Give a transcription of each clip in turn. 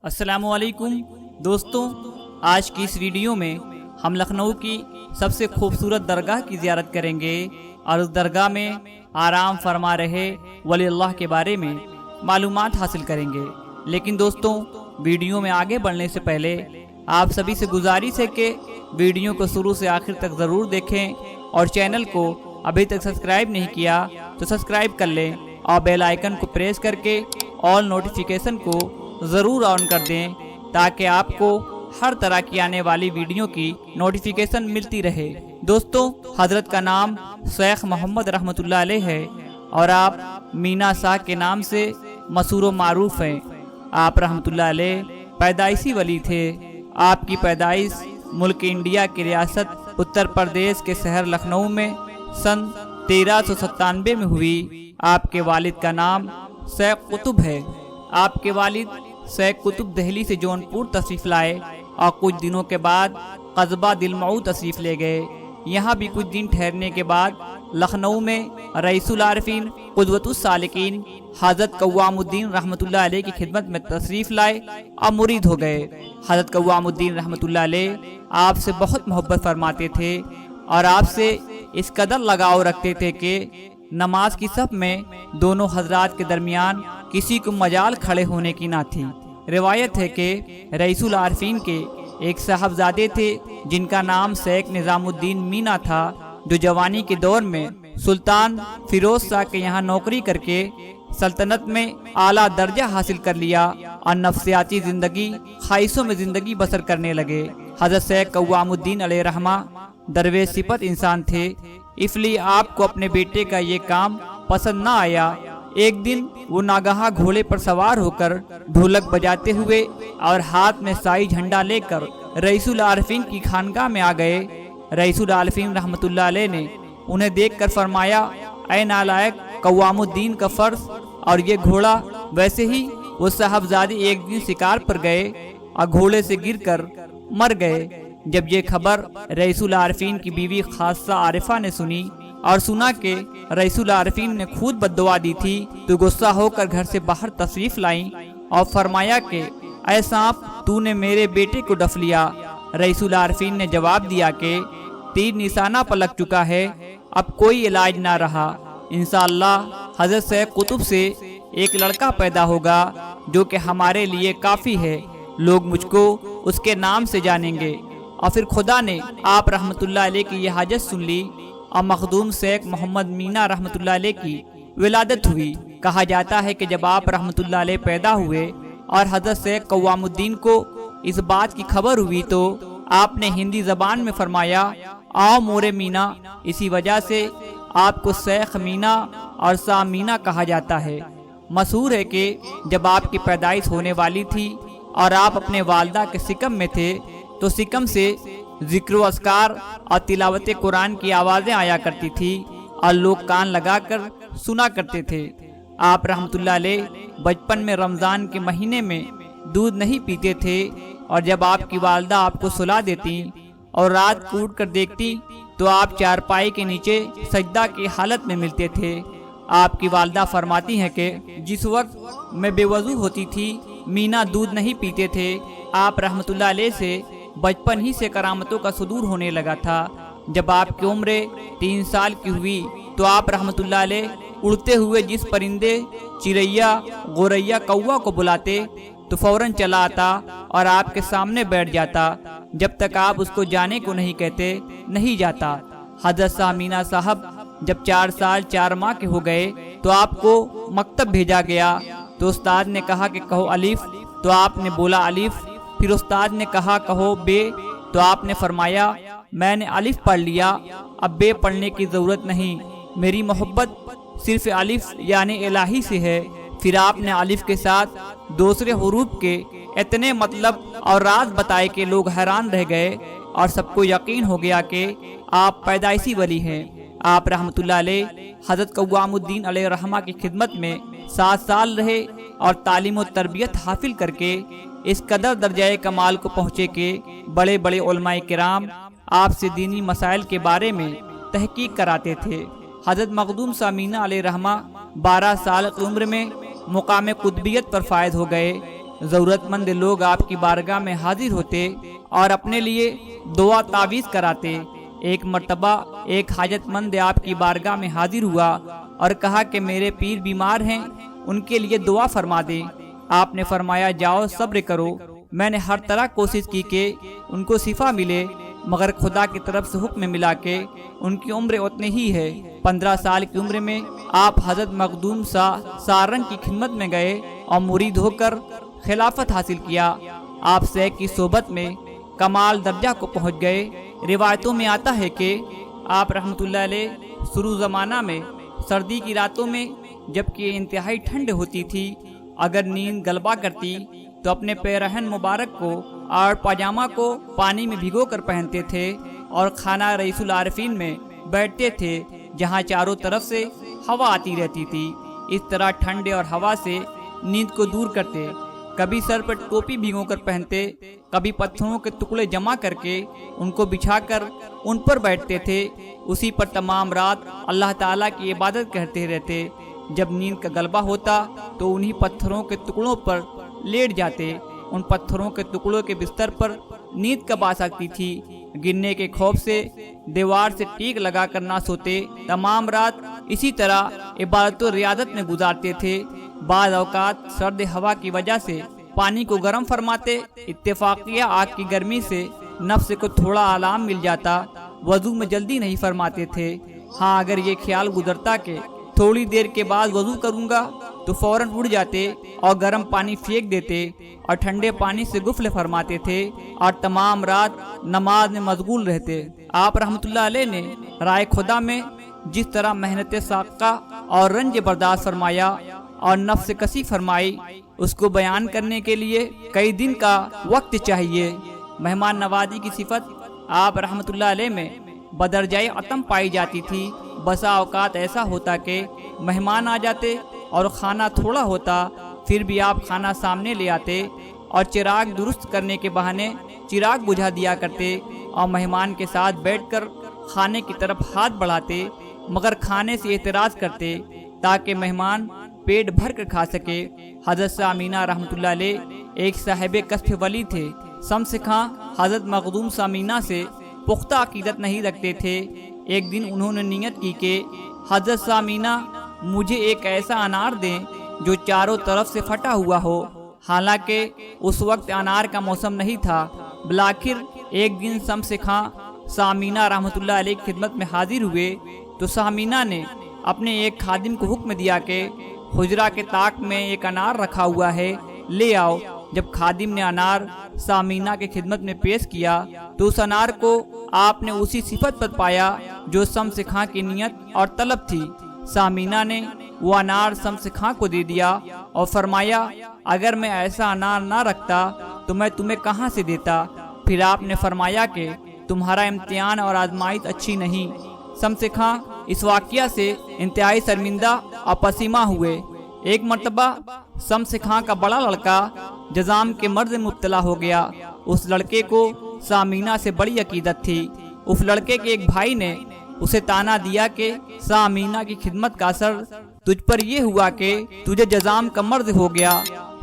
السلام علیکم دوستوں، آج کی اس ویڈیو میں ہم لکھنؤ کی سب سے خوبصورت درگاہ کی زیارت کریں گے اور اس درگاہ میں آرام فرما رہے ولی اللہ کے بارے میں معلومات حاصل کریں گے۔ لیکن دوستوں، ویڈیو میں آگے بڑھنے سے پہلے آپ سبھی سے گزارش ہے کہ ویڈیو کو شروع سے آخر تک ضرور دیکھیں اور چینل کو ابھی تک سبسکرائب نہیں کیا تو سبسکرائب کر لیں اور بیل آئیکن کو پریس کر کے آل نوٹیفیکیشن کو ضرور آن کر دیں تاکہ آپ کو ہر طرح کی آنے والی ویڈیو کی نوٹیفیکیشن ملتی رہے۔ دوستوں، حضرت کا نام شیخ محمد رحمۃ اللہ علیہ ہے اور آپ مینا شاہ کے نام سے مشہور و معروف ہیں۔ آپ رحمۃ اللہ علیہ پیدائشی ولی تھے۔ آپ کی پیدائش ملک انڈیا کی ریاست اتر پردیش کے شہر لکھنؤ میں سن 1397 میں ہوئی۔ آپ کے والد کا نام شیخ قطب ہے۔ آپ کے والد شیخ قطب دہلی سے جونپور تشریف لائے اور کچھ دنوں کے بعد قصبہ دلمعو تشریف لے گئے۔ یہاں بھی کچھ دن ٹھہرنے کے بعد لکھنؤ میں رئیس العارفین قدوۃ السالکین حضرت قوام الدین رحمۃ اللہ علیہ کی خدمت میں تشریف لائے اور مرید ہو گئے۔ حضرت قوام الدین رحمۃ اللہ علیہ آپ سے بہت محبت فرماتے تھے اور آپ سے اس قدر لگاؤ رکھتے تھے کہ نماز کی صف میں دونوں حضرات کے درمیان کسی کو مجال کھڑے ہونے کی نہ تھی۔ روایت ہے کہ رئیس العارفین کے ایک صاحبزادے تھے جن کا نام شیخ نظام الدین مینا تھا، جو جوانی کے دور میں سلطان فیروز شاہ کے یہاں نوکری کر کے سلطنت میں اعلیٰ درجہ حاصل کر لیا اور نفسیاتی زندگی خواہشوں میں زندگی بسر کرنے لگے۔ حضرت شیخ قوام الدین علیہ رحمہ درویش صفت انسان تھے، اس لیے آپ کو اپنے بیٹے کا یہ کام پسند نہ آیا۔ ایک دن وہ ناگہاں گھوڑے پر سوار ہو کر ڈھولک بجاتے ہوئے اور ہاتھ میں سائی جھنڈا لے کر رئیس العارفین کی خانقاہ میں آ گئے۔ رئیس العارفین رحمۃ اللہ علیہ نے انہیں دیکھ کر فرمایا، اے نالائق، قوام الدین کا فرس اور یہ گھوڑا۔ ویسے ہی وہ صاحبزادے ایک دن شکار پر گئے اور گھوڑے سے گر کر مر گئے۔ جب یہ خبر رئیس العارفین کی بیوی خاصہ عارفہ نے سنی اور سنا کہ رئیس العارفین نے خود بد دعا دی تھی تو غصہ ہو کر گھر سے باہر تشریف لائیں اور فرمایا کہ اے سانپ، تو نے میرے بیٹے کو ڈف لیا۔ رئیس العارفین نے جواب دیا کہ تیر نشانہ پر لگ چکا ہے، اب کوئی علاج نہ رہا۔ انشاءاللہ حضرت شیخ قطب سے ایک لڑکا پیدا ہوگا جو کہ ہمارے لیے کافی ہے، لوگ مجھ کو اس کے نام سے جانیں گے۔ اور پھر خدا نے آپ رحمۃ اللہ علیہ کی یہ حاجت سن لی اور مخدوم شیخ محمد مینا رحمۃ اللہ علیہ کی ولادت ہوئی۔ کہا جاتا ہے کہ جب آپ رحمۃ اللہ علیہ پیدا ہوئے اور حضرت شیخ قوام الدین کو اس بات کی خبر ہوئی تو آپ نے ہندی زبان میں فرمایا، آؤ مورے مینا۔ اسی وجہ سے آپ کو شیخ مینا اور شاہ مینا کہا جاتا ہے۔ مشہور ہے کہ جب آپ کی پیدائش ہونے والی تھی اور آپ اپنے والدہ کے شکم میں تھے تو شکم سے ذکر و اذکار اور تلاوت قرآن کی آوازیں آیا کرتی تھی اور لوگ کان لگا کر سنا کرتے تھے۔ آپ رحمۃ اللہ علیہ بچپن میں رمضان کے مہینے میں دودھ نہیں پیتے تھے اور جب آپ کی والدہ آپ کو سلا دیتی اور رات کو اٹھ کر دیکھتی تو آپ چارپائی کے نیچے سجدہ کی حالت میں ملتے تھے۔ آپ کی والدہ فرماتی ہیں کہ جس وقت میں بے وضو ہوتی تھی مینا دودھ نہیں پیتے تھے۔ آپ رحمۃ اللہ علیہ سے بچپن ہی سے کرامتوں کا صدور ہونے لگا تھا۔ جب آپ کی عمر 3 سال کی ہوئی تو آپ رحمۃ اللہ علیہ اڑتے ہوئے جس پرندے چریا، گوریا، کوا کو بلاتے تو فوراً چلا آتا اور آپ کے سامنے بیٹھ جاتا۔ جب تک آپ اس کو جانے کو نہیں کہتے نہیں جاتا۔ حضرت شاہ مینا صاحب جب 4 سال 4 ماہ کے ہو گئے تو آپ کو مکتب بھیجا گیا تو استاد نے کہا کہ کہو الف، تو آپ نے بولا الف۔ پھر استاد نے کہا کہو بے، تو آپ نے فرمایا میں نے الف پڑھ لیا، اب بے پڑھنے کی ضرورت نہیں، میری محبت صرف الف یعنی الہی سے ہے۔ پھر آپ نے الف کے ساتھ دوسرے حروف کے اتنے مطلب اور راز بتائے کہ لوگ حیران رہ گئے اور سب کو یقین ہو گیا کہ آپ پیدائشی ولی ہیں۔ آپ رحمۃ اللہ علیہ حضرت قوام الدین علیہ رحمہ کی خدمت میں 7 سال رہے اور تعلیم و تربیت حاصل کر کے اس قدر درجہ کمال کو پہنچے کہ بڑے بڑے علماء کرام آپ سے دینی مسائل کے بارے میں تحقیق کراتے تھے۔ حضرت مخدوم شاہ مینا علیہ رحمہ 12 سال کی عمر میں مقام قطبیت پر فائز ہو گئے۔ ضرورت مند لوگ آپ کی بارگاہ میں حاضر ہوتے اور اپنے لیے دعا تعویذ کراتے۔ ایک مرتبہ ایک حاجت مند آپ کی بارگاہ میں حاضر ہوا اور کہا کہ میرے پیر بیمار ہیں، ان کے لیے دعا فرما دیں۔ آپ نے فرمایا جاؤ صبر کرو، میں نے ہر طرح کوشش کی کہ ان کو شفا ملے، مگر خدا کی طرف سے حکم ملا کہ ان کی عمر اتنی ہی ہے۔ 15 سال کی عمر میں آپ حضرت مخدوم سارنگ کی خدمت میں گئے اور مرید ہو کر خلافت حاصل کیا۔ آپ شیخ کی صحبت میں کمال درجہ کو پہنچ گئے۔ روایتوں میں آتا ہے کہ آپ رحمۃ اللہ علیہ شروع زمانہ میں سردی کی راتوں میں جبکہ انتہائی ٹھنڈ ہوتی تھی، اگر نیند غلبہ کرتی تو اپنے پیرہن مبارک کو اور پاجامہ کو پانی میں بھگو کر پہنتے تھے اور خانہ رئیس العارفین میں بیٹھتے تھے جہاں چاروں طرف سے ہوا آتی رہتی تھی۔ اس طرح ٹھنڈے اور ہوا سے نیند کو دور کرتے، کبھی سر پر ٹوپی بھگو کر پہنتے، کبھی پتھروں کے ٹکڑے جمع کر کے ان کو بچھا کر ان پر بیٹھتے تھے، اسی پر تمام رات اللہ تعالیٰ کی عبادت کرتے رہتے۔ جب نیند کا غلبہ ہوتا تو انہی پتھروں کے ٹکڑوں پر لیٹ جاتے۔ ان پتھروں کے ٹکڑوں کے بستر پر نیند کب آ سکتی تھی، گرنے کے خوف سے دیوار سے ٹیک لگا کر نہ سوتے، تمام رات اسی طرح عبادت و ریاضت میں گزارتے تھے۔ بعض اوقات سرد ہوا کی وجہ سے پانی کو گرم فرماتے، اتفاقیہ آگ کی گرمی سے نفس کو تھوڑا آرام مل جاتا، وضو میں جلدی نہیں فرماتے تھے۔ ہاں اگر یہ خیال گزرتا کہ تھوڑی دیر کے بعد وضو کروں گا تو فوراً اٹھ جاتے اور گرم پانی پھینک دیتے اور ٹھنڈے پانی سے غسل فرماتے تھے اور تمام رات نماز میں مشغول رہتے۔ آپ رحمۃ اللہ علیہ نے رائے خدا میں جس طرح محنت ساقہ اور رنج برداشت فرمایا اور نفس کشی فرمائی، اس کو بیان کرنے کے لیے کئی دن کا وقت چاہیے۔ مہمان نوازی کی صفت آپ رحمۃ اللہ علیہ میں بدرجۂ عتم پائی جاتی تھی۔ بسا اوقات ایسا ہوتا کہ مہمان آ جاتے اور کھانا تھوڑا ہوتا، پھر بھی آپ کھانا سامنے لے آتے اور چراغ درست کرنے کے بہانے چراغ بجھا دیا کرتے اور مہمان کے ساتھ بیٹھ کر کھانے کی طرف ہاتھ بڑھاتے، مگر کھانے سے اعتراض کرتے تاکہ مہمان پیٹ بھر کر کھا سکے۔ حضرت سامینہ رحمۃ اللہ علیہ ایک صاحب کشف ولی تھے۔ شمس خاں حضرت مخدوم سامینہ سے پختہ عقیدت نہیں رکھتے تھے۔ ایک دن انہوں نے نیت کی کہ حضرت سامینہ مجھے ایک ایسا انار دیں جو چاروں طرف سے پھٹا ہوا ہو، حالانکہ اس وقت انار کا موسم نہیں تھا۔ بلاخر ایک دن شمس خاں سامینہ رحمۃ اللہ علیہ کی خدمت میں حاضر ہوئے تو سامینہ نے اپنے ایک خادم کو حکم دیا کہ حجرہ کے طاق میں ایک انار رکھا ہوا ہے، لے آؤ۔ جب خادم نے انار سامینہ کی خدمت میں پیش کیا تو اس انار کو آپ نے اسی صفت پر پایا جو شمس خاں کی نیت اور طلب تھی۔ سامینہ نے وہ انار شمس خاں کو دے دیا اور فرمایا اگر میں ایسا انار نہ رکھتا تو میں تمہیں کہاں سے دیتا۔ پھر آپ نے فرمایا کہ تمہارا امتحان اور آزمائش اچھی نہیں۔ شمس خاں اس واقعہ سے انتہائی شرمندہ اور پسیمہ ہوئے۔ ایک مرتبہ شمس خاں کا بڑا لڑکا جذام کے مرض میں مبتلا ہو گیا۔ اس لڑکے کو سامینہ سے بڑی عقیدت تھی۔ اس لڑکے کے ایک بھائی نے اسے تانا دیا کہ سامینہ کی خدمت کا اثر تجھ پر یہ ہوا کہ تجھے جذام کا مرض ہو گیا۔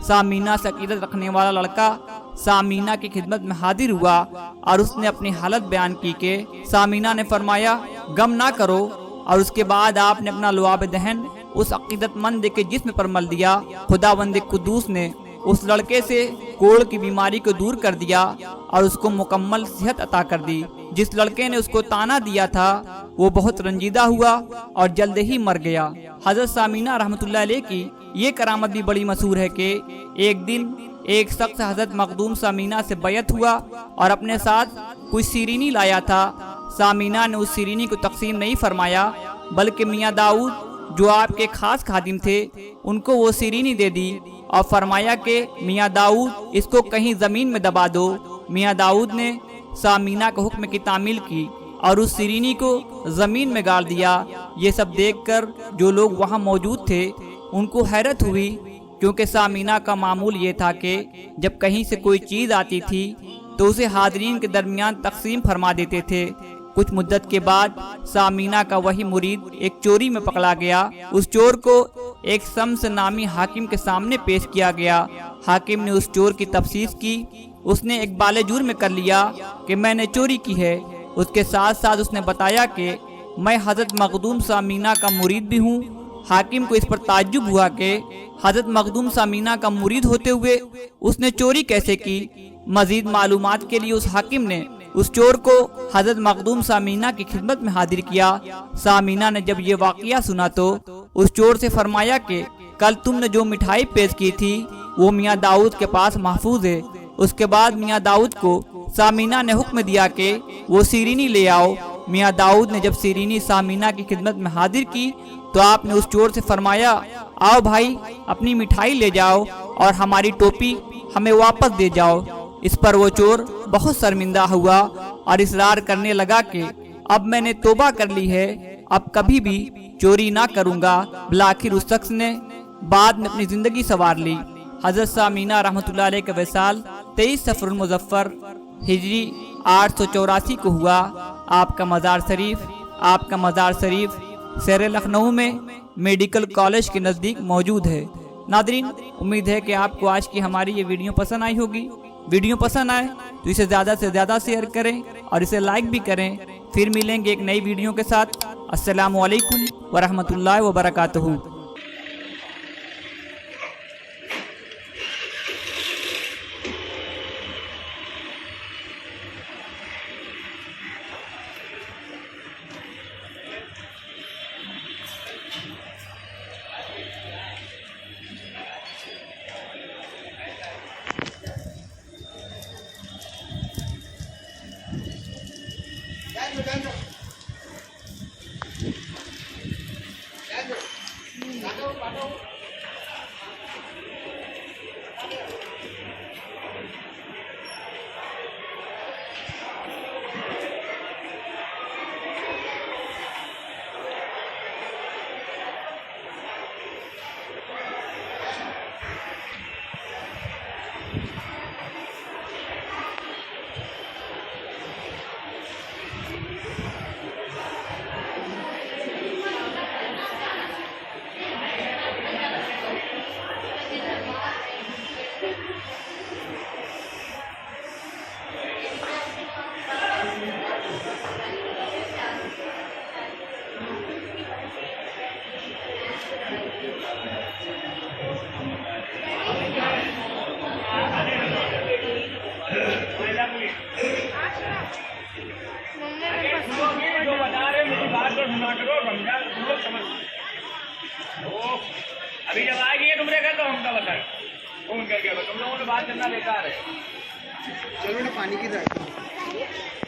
سامینہ سے عقیدت رکھنے والا لڑکا سامینہ کی خدمت میں حاضر ہوا اور اس نے اپنی حالت بیان کی کہ سامینہ نے فرمایا غم نہ کرو، اور اس کے بعد آپ نے اپنا لعاب دہن اس عقیدت مند کے جسم پر مل دیا۔ خداوند قدوس نے اس لڑکے سے کوڑ کی بیماری کو دور کر دیا اور اس کو مکمل صحت عطا کر دی۔ جس لڑکے نے اس کو تانا دیا تھا وہ بہت رنجیدہ ہوا اور جلد ہی مر گیا۔ حضرت سامینہ رحمۃ اللہ علیہ کی یہ کرامت بھی بڑی مشہور ہے کہ ایک دن ایک شخص حضرت مخدوم سامینہ سے بیعت ہوا اور اپنے ساتھ کچھ شیرینی لایا تھا۔ سامینہ نے اس شیرینی کو تقسیم نہیں فرمایا بلکہ میاں داؤد جو آپ کے خاص خادم تھے ان کو وہ شیرینی دے دی اور فرمایا کہ میاں داؤد اس کو کہیں زمین میں دبا دو۔ میاں داؤد نے سامینہ کے حکم کی تعمیل کی اور اس شیرینی کو زمین میں گاڑ دیا۔ یہ سب دیکھ کر جو لوگ وہاں موجود تھے ان کو حیرت ہوئی، کیونکہ سامینہ کا معمول یہ تھا کہ جب کہیں سے کوئی چیز آتی تھی تو اسے حاضرین کے درمیان تقسیم فرما دیتے تھے۔ کچھ مدت کے بعد سامینہ کا وہی مرید ایک چوری میں پکڑا گیا۔ اس چور کو ایک شمس نامی حاکم کے سامنے پیش کیا گیا۔ حاکم نے اس چور کی تفتیش کی۔ اس نے ایک بال جرم کر لیا کہ میں نے چوری کی ہے۔ اس کے ساتھ ساتھ اس نے بتایا کہ میں حضرت مخدوم سامینہ کا مرید بھی ہوں۔ حاکم کو اس پر تعجب ہوا کہ حضرت مخدوم سامینہ کا مرید ہوتے ہوئے اس نے چوری کیسے کی۔ مزید معلومات کے لیے اس حاکم نے اس چور کو حضرت مخدوم سامینہ کی خدمت میں حاضر کیا۔ سامینہ نے جب یہ واقعہ سنا تو اس چور سے فرمایا کہ کل تم نے جو مٹھائی پیش کی تھی وہ میاں داؤد کے پاس محفوظ ہے۔ اس کے بعد میاں داؤد کو سامینہ نے حکم دیا کہ وہ سیرینی لے آؤ۔ میاں داؤد نے جب سیرینی سامینہ کی خدمت میں حاضر کی تو آپ نے اس چور سے فرمایا آؤ بھائی اپنی مٹھائی لے جاؤ اور ہماری ٹوپی ہمیں واپس دے جاؤ۔ اس پر وہ چور بہت شرمندہ ہوا اور اصرار کرنے لگا کہ اب میں نے توبہ کر لی ہے، اب کبھی بھی چوری نہ کروں گا۔ بالآخر اس شخص نے بعد میں اپنی زندگی سنوار لی۔ حضرت سامینہ رحمۃ اللہ علیہ کا وصال 23 صفر المظفر ہجری 884 کو ہوا۔ آپ کا مزار شریف شہر لکھنؤ میں میڈیکل کالج کے نزدیک موجود ہے۔ ناظرین، امید ہے کہ آپ کو آج کی ہماری یہ ویڈیو پسند آئی ہوگی۔ ویڈیو پسند آئے تو اسے زیادہ سے زیادہ شیئر کریں اور اسے لائک بھی کریں۔ پھر ملیں گے ایک نئی ویڈیو کے ساتھ۔ السلام علیکم ورحمۃ اللہ وبرکاتہ۔ ابھی جب آئے گی تمہارے گھر تو ہم کا بتا فون کر کے تم لوگوں نے بات کرنا بیکار ہے۔ چلو نا پانی کی طرح